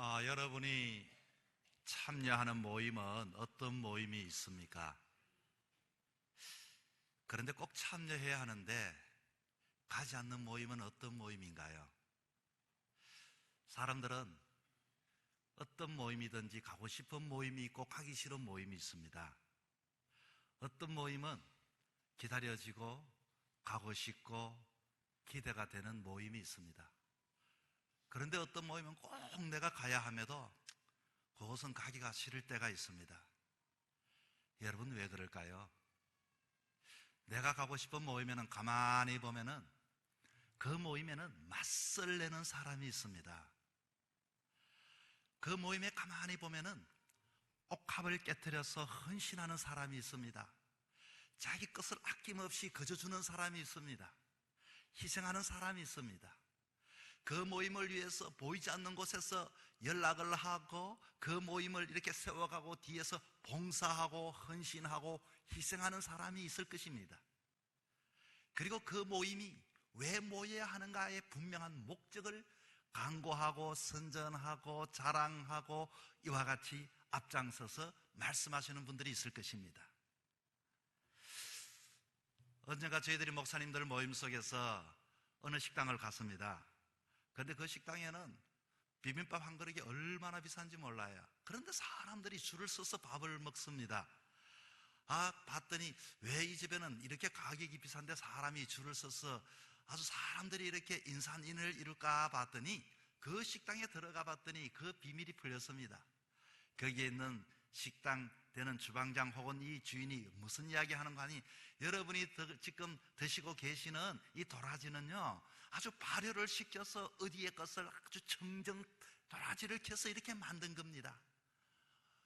여러분이 참여하는 모임은 어떤 모임이 있습니까? 그런데 꼭 참여해야 하는데 가지 않는 모임은 어떤 모임인가요? 사람들은 어떤 모임이든지 가고 싶은 모임이 있고 가기 싫은 모임이 있습니다. 어떤 모임은 기다려지고 가고 싶고 기대가 되는 모임이 있습니다. 그런데 어떤 모임은 꼭 내가 가야 함에도 그곳은 가기가 싫을 때가 있습니다. 여러분, 왜 그럴까요? 내가 가고 싶은 모임에는 가만히 보면은 그 모임에는 맞설 내는 사람이 있습니다. 그 모임에 가만히 보면은 옥합을 깨트려서 헌신하는 사람이 있습니다. 자기 것을 아낌없이 거저주는 사람이 있습니다. 희생하는 사람이 있습니다. 그 모임을 위해서 보이지 않는 곳에서 연락을 하고 그 모임을 이렇게 세워가고 뒤에서 봉사하고 헌신하고 희생하는 사람이 있을 것입니다. 그리고 그 모임이 왜 모여야 하는가의 분명한 목적을 강구하고 선전하고 자랑하고 이와 같이 앞장서서 말씀하시는 분들이 있을 것입니다. 언젠가 저희들이 목사님들 모임 속에서 어느 식당을 갔습니다. 그런데 그 식당에는 비빔밥 한 그릇이 얼마나 비싼지 몰라요. 그런데 사람들이 줄을 서서 밥을 먹습니다. 봤더니 왜 이 집에는 이렇게 가격이 비싼데 사람이 줄을 서서 아주 사람들이 이렇게 인산인해를 이룰까 봤더니 그 식당에 들어가 봤더니 그 비밀이 풀렸습니다. 거기에 있는 식당 되는 주방장 혹은 이 주인이 무슨 이야기 하는 거 아니, 여러분이 지금 드시고 계시는 이 도라지는요 아주 발효를 시켜서 어디의 것을 아주 청정 도라지를 캐서 이렇게 만든 겁니다.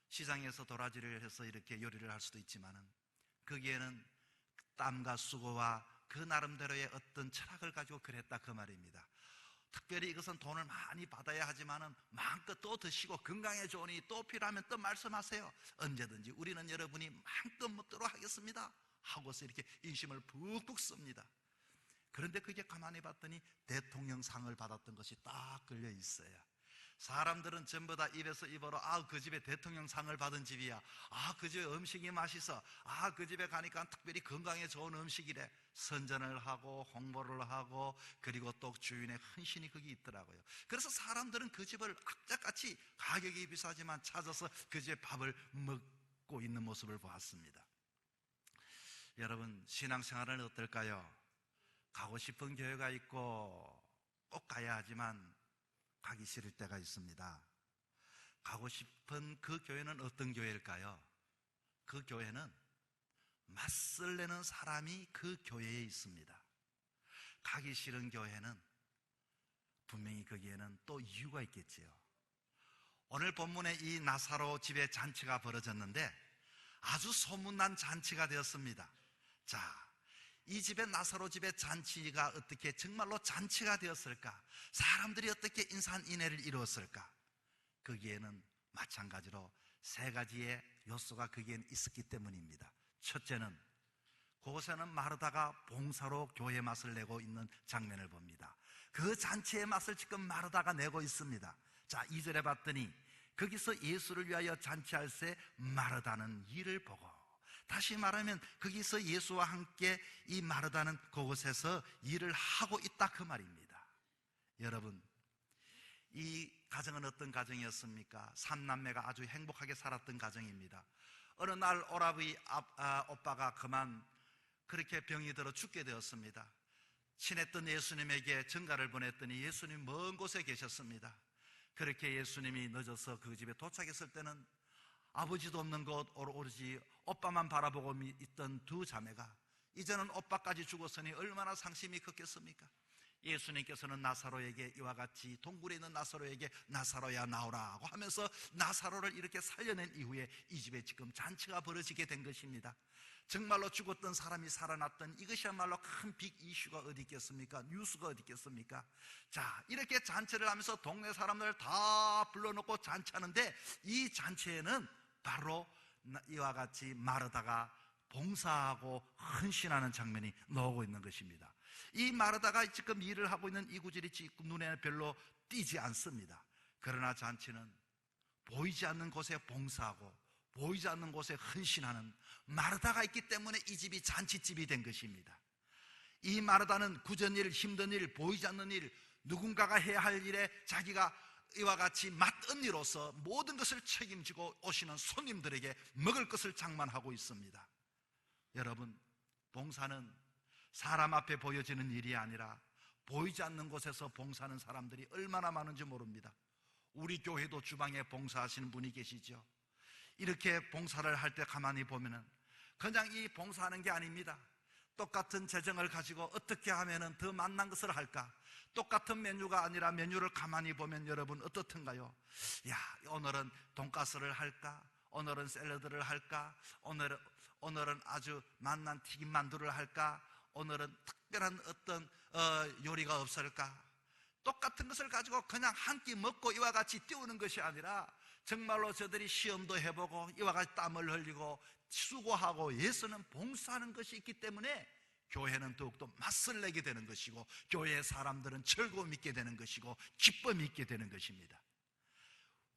시장에서 도라지를 해서 이렇게 요리를 할 수도 있지만은 거기에는 땀과 수고와 그 나름대로의 어떤 철학을 가지고 그랬다 그 말입니다. 특별히 이것은 돈을 많이 받아야 하지만은 마음껏 또 드시고 건강에 좋으니 또 필요하면 또 말씀하세요. 언제든지 우리는 여러분이 마음껏 먹도록 하겠습니다 하고서 이렇게 인심을 푹푹 씁니다. 그런데 그게 가만히 봤더니 대통령상을 받았던 것이 딱 걸려 있어요. 사람들은 전부 다 입에서 입으로 그 집에 대통령상을 받은 집이야, 그 집에 음식이 맛있어, 그 집에 가니까 특별히 건강에 좋은 음식이래 선전을 하고 홍보를 하고 그리고 또 주인의 헌신이 거기 있더라고요. 그래서 사람들은 그 집을 악착같이 가격이 비싸지만 찾아서 그 집에 밥을 먹고 있는 모습을 보았습니다. 여러분, 신앙생활은 어떨까요? 가고 싶은 교회가 있고 꼭 가야 하지만 가기 싫을 때가 있습니다. 가고 싶은 그 교회는 어떤 교회일까요? 그 교회는 맞설 내는 사람이 그 교회에 있습니다. 가기 싫은 교회는 분명히 거기에는 또 이유가 있겠지요. 오늘 본문에 이 나사로 집에 잔치가 벌어졌는데 아주 소문난 잔치가 되었습니다. 자, 이 집에 나사로 집에 잔치가 어떻게 정말로 잔치가 되었을까? 사람들이 어떻게 인산인해를 이루었을까? 거기에는 마찬가지로 세 가지의 요소가 거기에는 있었기 때문입니다. 첫째는 그곳에는 마르다가 봉사로 교회 맛을 내고 있는 장면을 봅니다. 그 잔치의 맛을 지금 마르다가 내고 있습니다. 자, 2절에 봤더니 거기서 예수를 위하여 잔치할 새 마르다는 이를 보고, 다시 말하면 거기서 예수와 함께 이 마르다는 그곳에서 일을 하고 있다 그 말입니다. 여러분, 이 가정은 어떤 가정이었습니까? 3남매가 아주 행복하게 살았던 가정입니다. 어느 날 오라버니 오빠가 그만 그렇게 병이 들어 죽게 되었습니다. 친했던 예수님에게 전가를 보냈더니 예수님 먼 곳에 계셨습니다. 그렇게 예수님이 늦어서 그 집에 도착했을 때는 아버지도 없는 곳 오로지 오빠만 바라보고 있던 두 자매가 이제는 오빠까지 죽었으니 얼마나 상심이 컸겠습니까? 예수님께서는 나사로에게 이와 같이 동굴에 있는 나사로에게 나사로야 나오라고 하면서 나사로를 이렇게 살려낸 이후에 이 집에 지금 잔치가 벌어지게 된 것입니다. 정말로 죽었던 사람이 살아났던 이것이야말로 큰 빅 이슈가 어디 있겠습니까? 뉴스가 어디 있겠습니까? 자, 이렇게 잔치를 하면서 동네 사람들 다 불러놓고 잔치하는데 이 잔치에는 바로 이와 같이 마르다가 봉사하고 헌신하는 장면이 나오고 있는 것입니다. 이 마르다가 지금 일을 하고 있는 이 구절이 지금 눈에 별로 띄지 않습니다. 그러나 잔치는 보이지 않는 곳에 봉사하고 보이지 않는 곳에 헌신하는 마르다가 있기 때문에 이 집이 잔치집이 된 것입니다. 이 마르다는 굳은 일, 힘든 일, 보이지 않는 일, 누군가가 해야 할 일에 자기가 이와 같이 맞언니로서 모든 것을 책임지고 오시는 손님들에게 먹을 것을 장만하고 있습니다. 여러분, 봉사는 사람 앞에 보여지는 일이 아니라 보이지 않는 곳에서 봉사하는 사람들이 얼마나 많은지 모릅니다. 우리 교회도 주방에 봉사하시는 분이 계시죠. 이렇게 봉사를 할 때 가만히 보면은 그냥 이 봉사하는 게 아닙니다. 똑같은 재정을 가지고 어떻게 하면은 더 맛난 것을 할까? 똑같은 메뉴가 아니라 메뉴를 가만히 보면 여러분 어떻던가요? 야, 오늘은 돈가스를 할까? 오늘은 샐러드를 할까? 오늘은 아주 맛난 튀김 만두를 할까? 오늘은 특별한 어떤 요리가 없을까? 똑같은 것을 가지고 그냥 한 끼 먹고 이와 같이 띄우는 것이 아니라 정말로 저들이 시험도 해보고 이와 같이 땀을 흘리고 수고하고 예수는 봉사하는 것이 있기 때문에 교회는 더욱더 맛을 내게 되는 것이고 교회의 사람들은 즐거움이 있게 되는 것이고 기쁨이 있게 되는 것입니다.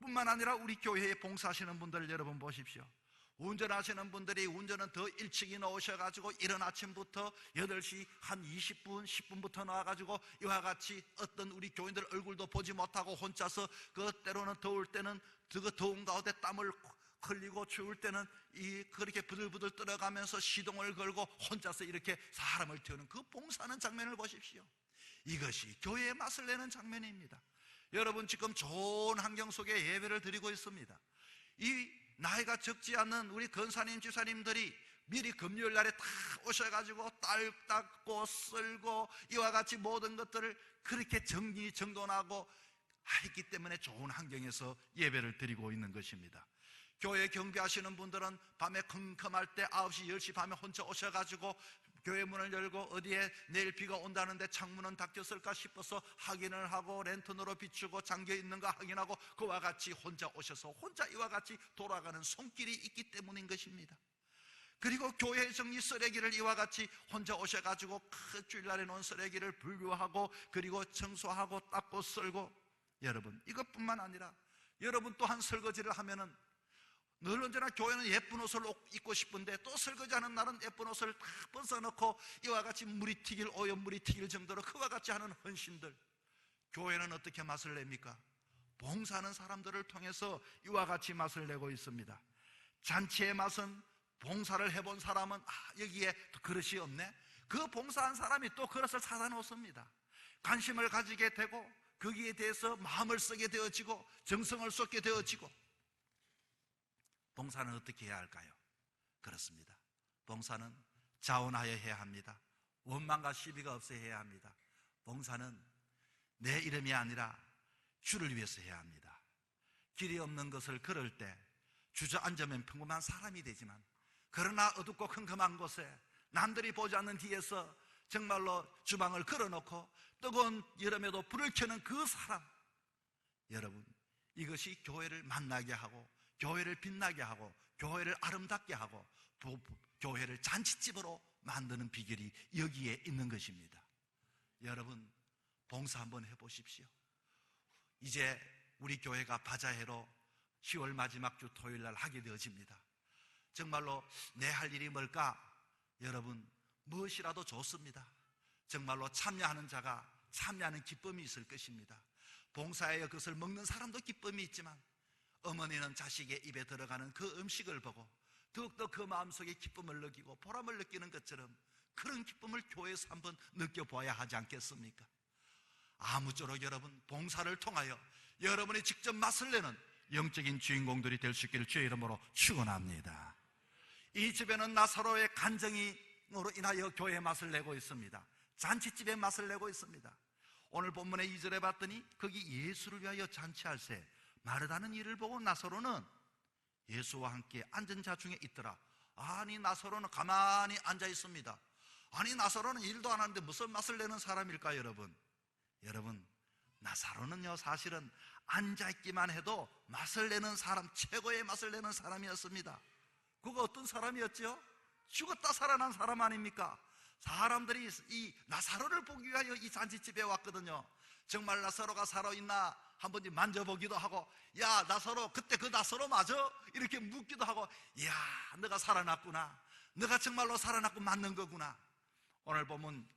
뿐만 아니라 우리 교회에 봉사하시는 분들 여러분 보십시오. 운전하시는 분들이 운전은 더 일찍이 나오셔가지고 이른 아침부터 8시 한 20분, 10분부터 나와가지고 이와 같이 어떤 우리 교인들 얼굴도 보지 못하고 혼자서 그 때로는 더울 때는 그 더운 가운데 땀을 흘리고 추울 때는 그렇게 부들부들 떨어가면서 시동을 걸고 혼자서 이렇게 사람을 태우는 그 봉사하는 장면을 보십시오. 이것이 교회의 맛을 내는 장면입니다. 여러분 지금 좋은 환경 속에 예배를 드리고 있습니다. 이 나이가 적지 않는 우리 권사님, 지사님들이 미리 금요일 날에 다 오셔가지고 딸 닦고 쓸고 이와 같이 모든 것들을 그렇게 정리정돈하고 했기 때문에 좋은 환경에서 예배를 드리고 있는 것입니다. 교회 경비하시는 분들은 밤에 컴컴할 때 9시, 10시 밤에 혼자 오셔가지고 교회 문을 열고 어디에 내일 비가 온다는데 창문은 닫혔을까 싶어서 확인을 하고 랜턴으로 비추고 잠겨 있는가 확인하고 그와 같이 혼자 오셔서 혼자 이와 같이 돌아가는 손길이 있기 때문인 것입니다. 그리고 교회 정리 쓰레기를 이와 같이 혼자 오셔가지고 그 주일날에 놓은 쓰레기를 분류하고 그리고 청소하고 닦고 쓸고 여러분 이것뿐만 아니라 여러분 또한 설거지를 하면은 늘 언제나 교회는 예쁜 옷을 입고 싶은데 또 설거지하는 날은 예쁜 옷을 다 벗어놓고 이와 같이 물이 튀길 오염물이 튀길 정도로 그와 같이 하는 헌신들 교회는 어떻게 맛을 냅니까? 봉사하는 사람들을 통해서 이와 같이 맛을 내고 있습니다. 잔치의 맛은 봉사를 해본 사람은 여기에 그릇이 없네? 그 봉사한 사람이 또 그릇을 사다 놓습니다. 관심을 가지게 되고 거기에 대해서 마음을 쓰게 되어지고 정성을 쏟게 되어지고 봉사는 어떻게 해야 할까요? 그렇습니다. 봉사는 자원하여 해야 합니다. 원망과 시비가 없어 해야 합니다. 봉사는 내 이름이 아니라 주를 위해서 해야 합니다. 길이 없는 것을 걸을 때 주저앉으면 평범한 사람이 되지만 그러나 어둡고 컴컴한 곳에 남들이 보지 않는 뒤에서 정말로 주방을 걸어놓고 뜨거운 여름에도 불을 켜는 그 사람 여러분 이것이 교회를 만나게 하고 교회를 빛나게 하고 교회를 아름답게 하고 교회를 잔치집으로 만드는 비결이 여기에 있는 것입니다. 여러분 봉사 한번 해보십시오. 이제 우리 교회가 바자회로 10월 마지막 주 토요일 날 하게 되어집니다. 정말로 내 할 일이 뭘까? 여러분 무엇이라도 좋습니다. 정말로 참여하는 자가 참여하는 기쁨이 있을 것입니다. 봉사에 그것을 먹는 사람도 기쁨이 있지만 어머니는 자식의 입에 들어가는 그 음식을 보고 더욱더 그 마음속에 기쁨을 느끼고 보람을 느끼는 것처럼 그런 기쁨을 교회에서 한번 느껴보아야 하지 않겠습니까? 아무쪼록 여러분 봉사를 통하여 여러분이 직접 맛을 내는 영적인 주인공들이 될 수 있기를 주의 이름으로 축원합니다. 이 집에는 나사로의 간증으로 인하여 교회의 맛을 내고 있습니다. 잔치집의 맛을 내고 있습니다. 오늘 본문의 2절에 봤더니 거기 예수를 위하여 잔치할세 마르다는 일을 보고 나사로는 예수와 함께 앉은 자 중에 있더라. 아니 나사로는 가만히 앉아 있습니다. 아니 나사로는 일도 안 하는데 무슨 맛을 내는 사람일까 여러분? 여러분 나사로는요 사실은 앉아있기만 해도 맛을 내는 사람 최고의 맛을 내는 사람이었습니다. 그거 어떤 사람이었죠? 죽었다 살아난 사람 아닙니까? 사람들이 이 나사로를 보기 위하여 이 잔치집에 왔거든요. 정말 나사로가 살아있나 한번 만져보기도 하고, 야, 나사로, 그때 그 나사로 맞아? 이렇게 묻기도 하고, 야, 너가 살아났구나. 너가 정말로 살아났고 맞는 거구나. 오늘 본문,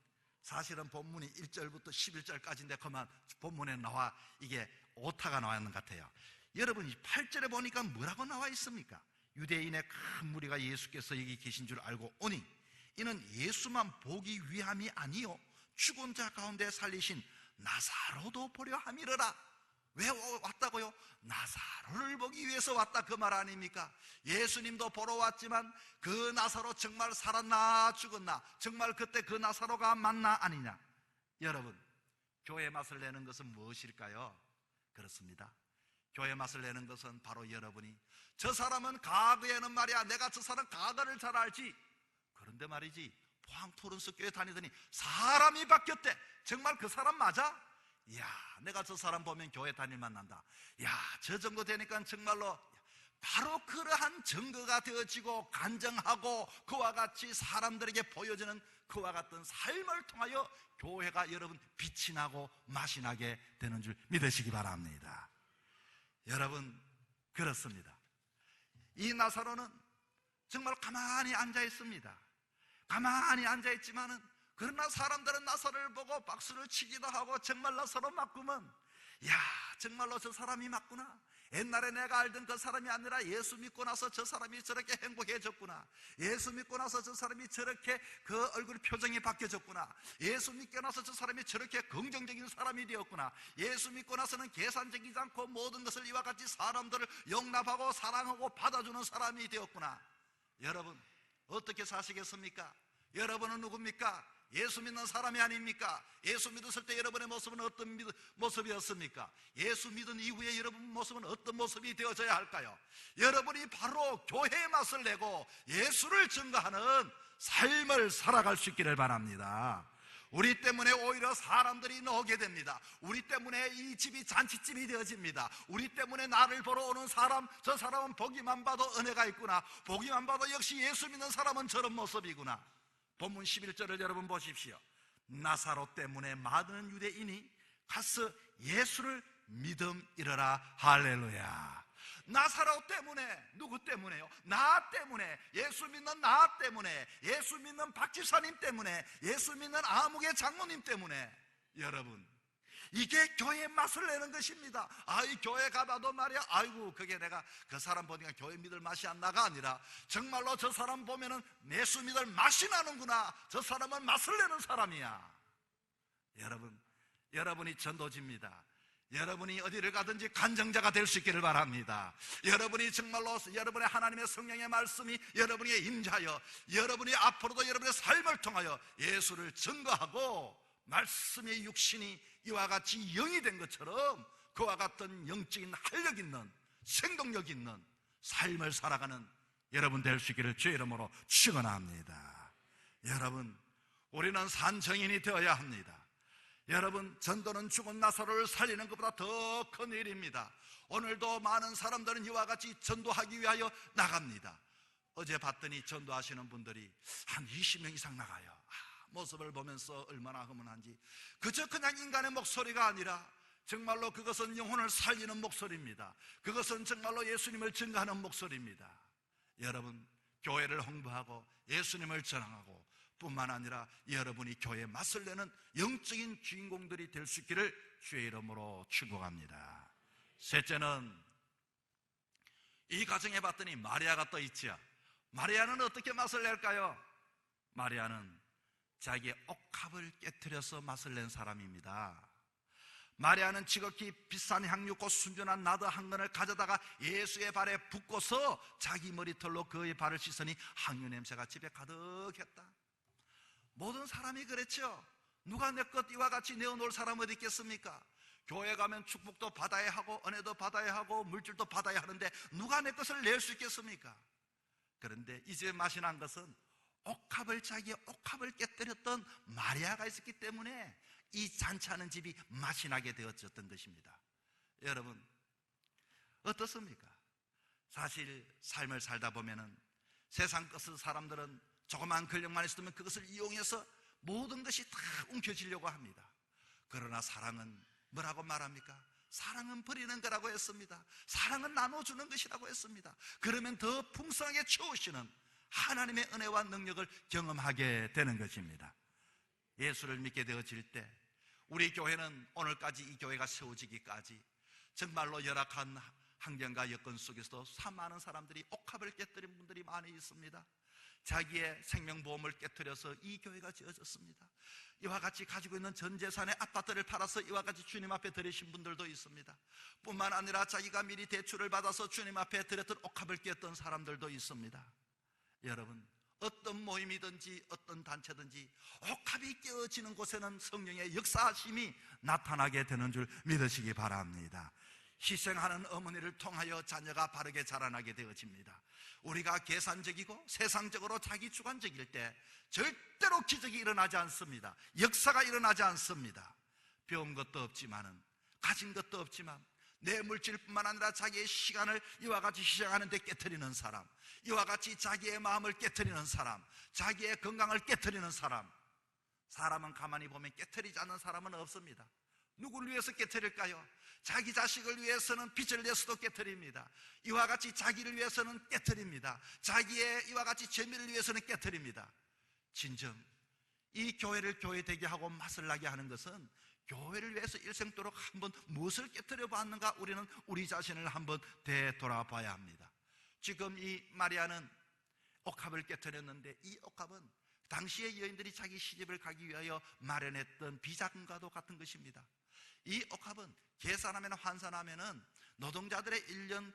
사실은 본문이 1절부터 11절까지인데 그만 본문에 나와 이게 오타가 나와 있는 것 같아요. 여러분, 8절에 보니까 뭐라고 나와 있습니까? 유대인의 큰 무리가 예수께서 여기 계신 줄 알고 오니 이는 예수만 보기 위함이 아니요 죽은 자 가운데 살리신 나사로도 보려 함이러라. 왜 왔다고요? 나사로를 보기 위해서 왔다, 그 말 아닙니까? 예수님도 보러 왔지만 그 나사로 정말 살았나 죽었나, 정말 그때 그 나사로가 맞나 아니냐. 여러분, 교회 맛을 내는 것은 무엇일까요? 그렇습니다. 교회 맛을 내는 것은 바로 여러분이, 저 사람은 과거에는 말이야, 내가 저 사람 과거를 잘 알지, 그런데 말이지 포항토론스 교회 다니더니 사람이 바뀌었대. 정말 그 사람 맞아? 이야, 내가 저 사람 보면 교회 다닐만 난다. 야, 저 정도 되니까 정말로 바로 그러한 증거가 되어지고 간증하고 그와 같이 사람들에게 보여지는 그와 같은 삶을 통하여 교회가 여러분 빛이 나고 맛이 나게 되는 줄 믿으시기 바랍니다. 여러분, 그렇습니다. 이 나사로는 정말 가만히 앉아 있습니다. 가만히 앉아 있지만은, 그러나 사람들은 나사로를 보고 박수를 치기도 하고, 정말 나사로 맞구먼, 야, 정말로 저 사람이 맞구나. 옛날에 내가 알던 그 사람이 아니라 예수 믿고 나서 저 사람이 저렇게 행복해졌구나. 예수 믿고 나서 저 사람이 저렇게 그 얼굴 표정이 바뀌어졌구나. 예수 믿고 나서 저 사람이 저렇게 긍정적인 사람이 되었구나. 예수 믿고 나서는 계산적이지 않고 모든 것을 이와 같이 사람들을 용납하고 사랑하고 받아주는 사람이 되었구나. 여러분, 어떻게 사시겠습니까? 여러분은 누굽니까? 예수 믿는 사람이 아닙니까? 예수 믿었을 때 여러분의 모습은 어떤 모습이었습니까? 예수 믿은 이후에 여러분 모습은 어떤 모습이 되어져야 할까요? 여러분이 바로 교회의 맛을 내고 예수를 증거하는 삶을 살아갈 수 있기를 바랍니다. 우리 때문에 오히려 사람들이 나오게 됩니다. 우리 때문에 이 집이 잔치집이 되어집니다. 우리 때문에 나를 보러 오는 사람, 저 사람은 보기만 봐도 은혜가 있구나. 보기만 봐도 역시 예수 믿는 사람은 저런 모습이구나. 본문 11절을 여러분 보십시오. 나사로 때문에 많은 유대인이 가서 예수를 믿음이러라. 할렐루야. 나사로 때문에, 누구 때문에요? 나 때문에, 예수 믿는 나 때문에, 예수 믿는 박지사님 때문에, 예수 믿는 아무개 장모님 때문에. 여러분, 이게 교회의 맛을 내는 것입니다. 이 교회 가봐도 말이야, 아이고 그게 내가 그 사람 보니까 교회 믿을 맛이 안 나가 아니라, 정말로 저 사람 보면은 예수 믿을 맛이 나는구나. 저 사람은 맛을 내는 사람이야. 여러분, 여러분이 전도지입니다. 여러분이 어디를 가든지 간증자가 될 수 있기를 바랍니다. 여러분이 정말로 여러분의 하나님의 성령의 말씀이 여러분에게 임하여 여러분이 앞으로도 여러분의 삶을 통하여 예수를 증거하고 말씀의 육신이 이와 같이 영이 된 것처럼 그와 같은 영적인 활력 있는, 생동력 있는 삶을 살아가는 여러분 될 수 있기를 주의 이름으로 축원합니다. 여러분, 우리는 산정인이 되어야 합니다. 여러분, 전도는 죽은 나사로를 살리는 것보다 더 큰 일입니다. 오늘도 많은 사람들은 이와 같이 전도하기 위하여 나갑니다. 어제 봤더니 전도하시는 분들이 한 20명 이상 나가요. 모습을 보면서 얼마나 허문한지. 그저 그냥 인간의 목소리가 아니라 정말로 그것은 영혼을 살리는 목소리입니다. 그것은 정말로 예수님을 증거하는 목소리입니다. 여러분, 교회를 홍보하고 예수님을 전하고 뿐만 아니라 여러분이 교회의 맛을 내는 영적인 주인공들이 될 수 있기를 주의 이름으로 축복합니다. 셋째는, 이 가정에 봤더니 마리아가 또 있지요. 마리아는 어떻게 맛을 낼까요? 마리아는 자기의 옥합을 깨트려서 맛을 낸 사람입니다. 마리아는 지극히 비싼 향유꽃 순전한 나드 한 건을 가져다가 예수의 발에 붓고서 자기 머리털로 그의 발을 씻으니 향유 냄새가 집에 가득했다. 모든 사람이 그랬죠. 누가 내 것 이와 같이 내어놓을 사람 어디 있겠습니까? 교회 가면 축복도 받아야 하고 은혜도 받아야 하고 물질도 받아야 하는데 누가 내 것을 낼 수 있겠습니까? 그런데 이제 맛이 난 것은 자기의 옥합을 깨뜨렸던 마리아가 있었기 때문에 이 잔치하는 집이 맛이 나게 되어졌던 것입니다. 여러분, 어떻습니까? 사실 삶을 살다 보면은 세상 것을 사람들은 조그만 근력만 있으면 그것을 이용해서 모든 것이 다 움켜쥐려고 합니다. 그러나 사랑은 뭐라고 말합니까? 사랑은 버리는 거라고 했습니다. 사랑은 나눠주는 것이라고 했습니다. 그러면 더 풍성하게 채우시는 하나님의 은혜와 능력을 경험하게 되는 것입니다. 예수를 믿게 되어질 때 우리 교회는 오늘까지 이 교회가 세워지기까지 정말로 열악한 환경과 여건 속에서도 수많은 사람들이 옥합을 깨뜨린 분들이 많이 있습니다. 자기의 생명보험을 깨뜨려서 이 교회가 지어졌습니다. 이와 같이 가지고 있는 전 재산의 아파트를 팔아서 이와 같이 주님 앞에 드리신 분들도 있습니다. 뿐만 아니라 자기가 미리 대출을 받아서 주님 앞에 드렸던 옥합을 깼던 사람들도 있습니다. 여러분, 어떤 모임이든지 어떤 단체든지 옥합이 깨어지는 곳에는 성령의 역사하심이 나타나게 되는 줄 믿으시기 바랍니다. 희생하는 어머니를 통하여 자녀가 바르게 자라나게 되어집니다. 우리가 계산적이고 세상적으로 자기 주관적일 때 절대로 기적이 일어나지 않습니다. 역사가 일어나지 않습니다. 배운 것도 없지만은, 가진 것도 없지만 내 물질뿐만 아니라 자기의 시간을 이와 같이 희생하는 데 깨트리는 사람, 이와 같이 자기의 마음을 깨트리는 사람, 자기의 건강을 깨트리는 사람, 사람은 가만히 보면 깨트리지 않는 사람은 없습니다. 누구를 위해서 깨트릴까요? 자기 자식을 위해서는 빚을 내서도 깨트립니다. 이와 같이 자기를 위해서는 깨트립니다. 자기의 이와 같이 재미를 위해서는 깨트립니다. 진정 이 교회를 교회 되게 하고 맛을 나게 하는 것은 교회를 위해서 일생도록 한번 무엇을 깨트려 봤는가, 우리는 우리 자신을 한번 되돌아봐야 합니다. 지금 이 마리아는 옥합을 깨트렸는데 이 옥합은 당시의 여인들이 자기 시집을 가기 위하여 마련했던 비자금과도 같은 것입니다. 이 옥합은 계산하면 환산하면은 노동자들의 1년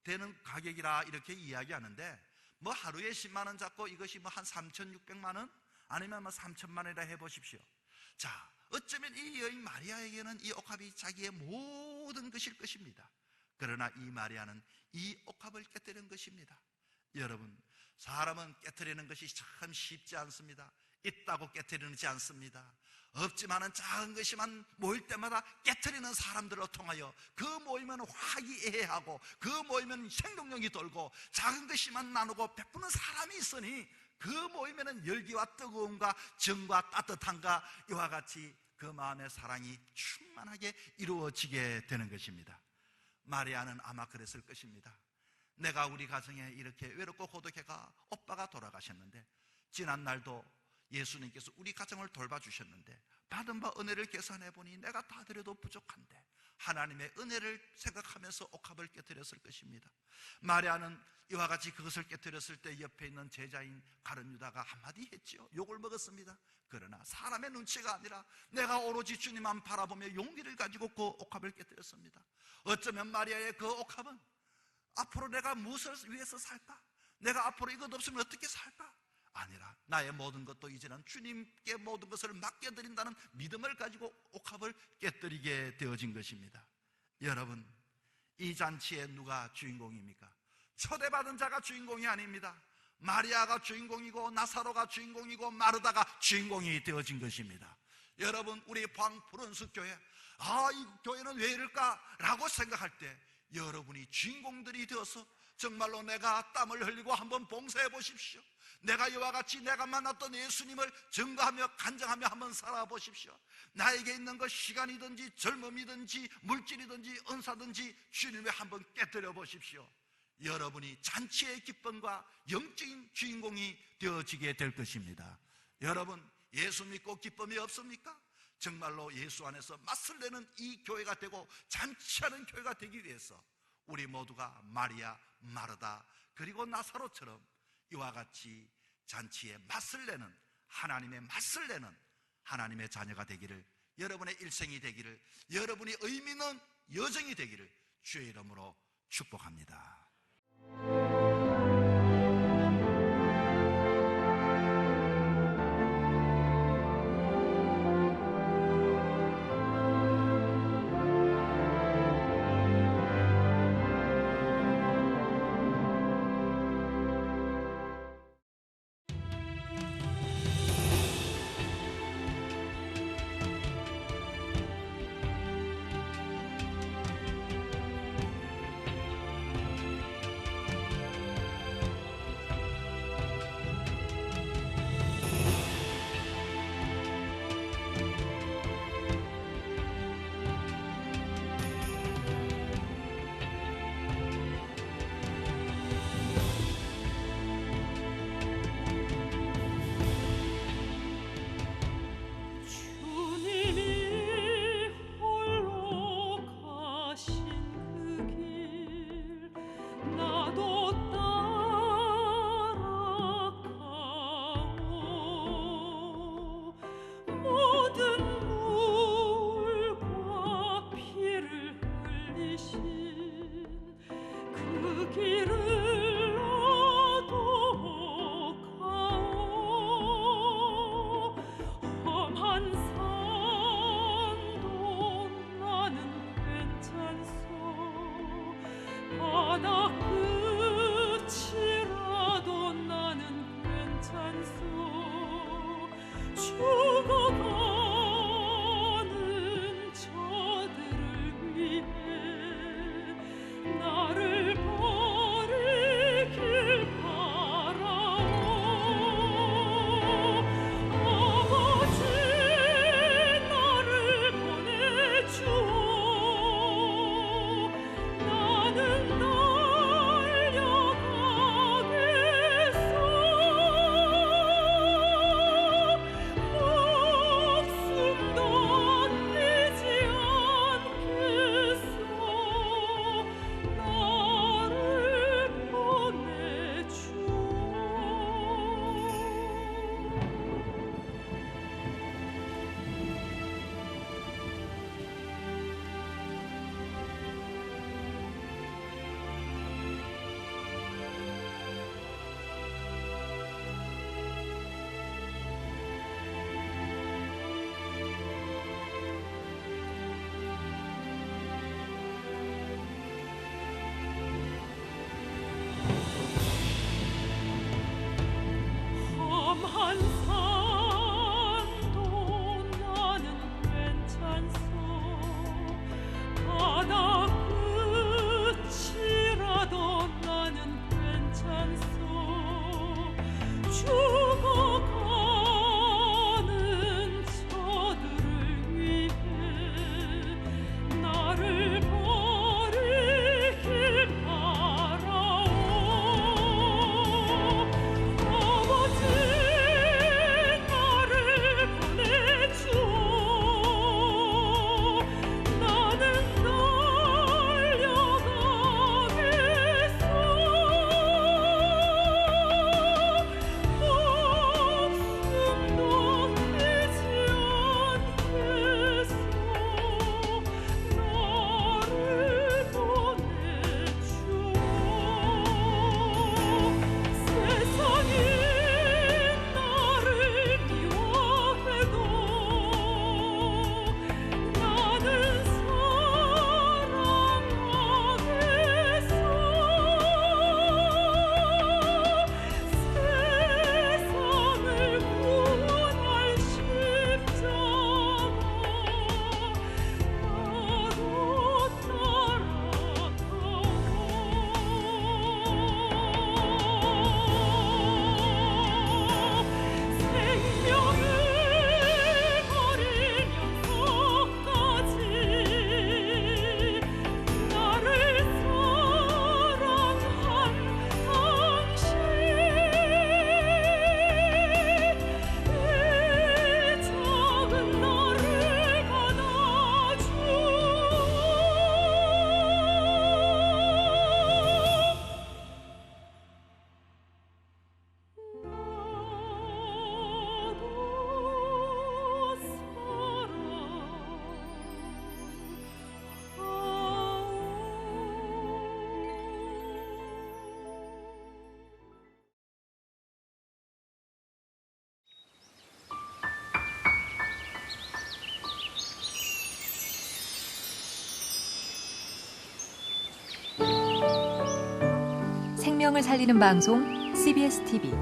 되는 가격이라 이렇게 이야기하는데, 하루에 10만 원 잡고 이것이 한 3,600만 원 아니면 3,000만 원이라 해보십시오. 자, 어쩌면 이 여인 마리아에게는 이 옥합이 자기의 모든 것일 것입니다. 그러나 이 마리아는 이 옥합을 깨뜨린 것입니다. 여러분, 사람은 깨뜨리는 것이 참 쉽지 않습니다. 있다고 깨뜨리지 않습니다. 없지만은 작은 것이만 모일 때마다 깨트리는 사람들을 통하여 그 모이면 화기애애하고 그 모이면 생동력이 돌고 작은 것이만 나누고 베푸는 사람이 있으니 그 모이면은 열기와 뜨거움과 정과 따뜻함과 이와 같이 그 마음의 사랑이 충만하게 이루어지게 되는 것입니다. 마리아는 아마 그랬을 것입니다. 내가 우리 가정에 이렇게 외롭고 고독해가 오빠가 돌아가셨는데 지난 날도 예수님께서 우리 가정을 돌봐주셨는데 받은 바 은혜를 계산해 보니 내가 다 드려도 부족한데 하나님의 은혜를 생각하면서 옥합을 깨뜨렸을 것입니다. 마리아는 이와 같이 그것을 깨뜨렸을 때 옆에 있는 제자인 가룟 유다가 한마디 했지요. 욕을 먹었습니다. 그러나 사람의 눈치가 아니라 내가 오로지 주님만 바라보며 용기를 가지고 그 옥합을 깨뜨렸습니다. 어쩌면 마리아의 그 옥합은 앞으로 내가 무엇을 위해서 살까? 내가 앞으로 이것 없으면 어떻게 살까? 아니라 나의 모든 것도 이제는 주님께 모든 것을 맡겨드린다는 믿음을 가지고 옥합을 깨뜨리게 되어진 것입니다. 여러분, 이 잔치에 누가 주인공입니까? 초대받은 자가 주인공이 아닙니다. 마리아가 주인공이고 나사로가 주인공이고 마르다가 주인공이 되어진 것입니다. 여러분, 우리 푸른숲 교회, 이 교회는 왜 이럴까? 라고 생각할 때 여러분이 주인공들이 되어서 정말로 내가 땀을 흘리고 한번 봉사해 보십시오. 내가 이와 같이 내가 만났던 예수님을 증거하며 간증하며 한번 살아보십시오. 나에게 있는 것, 시간이든지 젊음이든지 물질이든지 은사든지 주님을 한번 깨뜨려 보십시오. 여러분이 잔치의 기쁨과 영적인 주인공이 되어지게 될 것입니다. 여러분, 예수 믿고 기쁨이 없습니까? 정말로 예수 안에서 맛을 내는 이 교회가 되고 잔치하는 교회가 되기 위해서 우리 모두가 마리아, 마르다 그리고 나사로처럼 이와 같이 잔치에 맛을 내는, 하나님의 맛을 내는 하나님의 자녀가 되기를, 여러분의 일생이 되기를, 여러분이 의미 있는 여정이 되기를 주의 이름으로 축복합니다. 생명을 살리는 방송 CBS TV